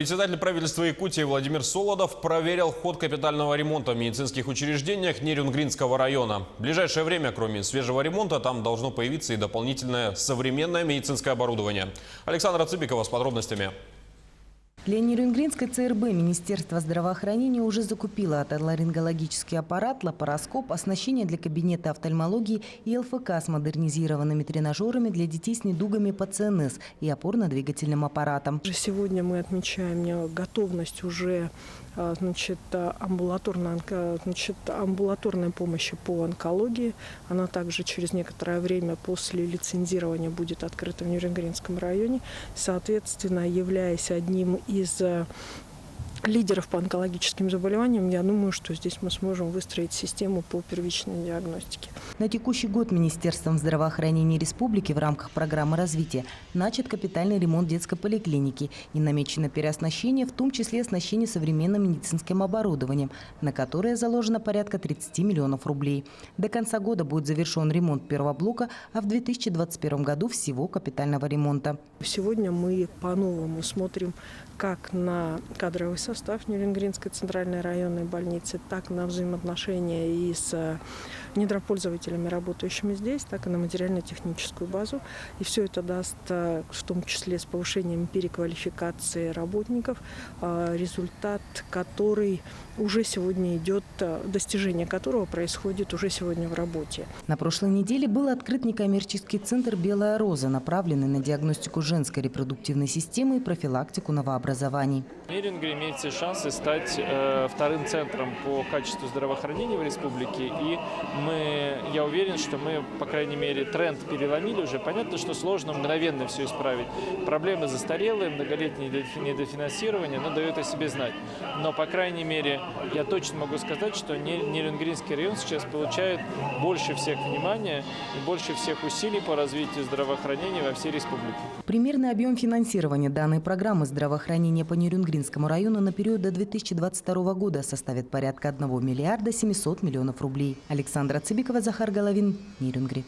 Председатель правительства Якутии Владимир Солодов проверил ход капитального ремонта в медицинских учреждениях Нерюнгринского района. В ближайшее время, кроме свежего ремонта, там должно появиться и дополнительное современное медицинское оборудование. Александра Цыбикова с подробностями. Для Нерюнгринской ЦРБ Министерство здравоохранения уже закупило отоларингологический аппарат, лапароскоп, оснащение для кабинета офтальмологии и ЛФК с модернизированными тренажерами для детей с недугами по ЦНС и опорно-двигательным аппаратом. Сегодня мы отмечаем готовность уже амбулаторной помощи по онкологии. Она также через некоторое время после лицензирования будет открыта в Нерюнгринском районе. Соответственно, являясь одним из лидеров по онкологическим заболеваниям, я думаю, что здесь мы сможем выстроить систему по первичной диагностике. На текущий год Министерством здравоохранения республики в рамках программы развития начат капитальный ремонт детской поликлиники и намечено переоснащение, в том числе оснащение современным медицинским оборудованием, на которое заложено порядка 30 миллионов рублей. До конца года будет завершен ремонт первого блока, а в 2021 году всего капитального ремонта. Сегодня мы по-новому смотрим как на кадровый состав Нерюнгринской центральной районной больницы, так на взаимоотношения и с недропользователями, работающими здесь, так и на материально-техническую базу. И все это даст, в том числе с повышением переквалификации работников, результат, который уже сегодня идет, достижение которого происходит уже сегодня в работе. На прошлой неделе был открыт некоммерческий центр «Белая роза», направленный на диагностику женской репродуктивной системы и профилактику новообразований. Нерюнгри имеет все шансы стать вторым центром по качеству здравоохранения в республике. И я уверен, что мы, по крайней мере, тренд переломили уже. Понятно, что сложно мгновенно все исправить. Проблемы застарелые, многолетнее недофинансирование, но дает о себе знать. Но, по крайней мере, я точно могу сказать, что Нерюнгринский район сейчас получает больше всех внимания и больше всех усилий по развитию здравоохранения во всей республике. Примерный объем финансирования данной программы здравоохранения по Нерюнгринскому району на период до 2022 года составит порядка 1 миллиарда 700 миллионов рублей. Александра Цыбикова, Захар Головин, Нерюнгри.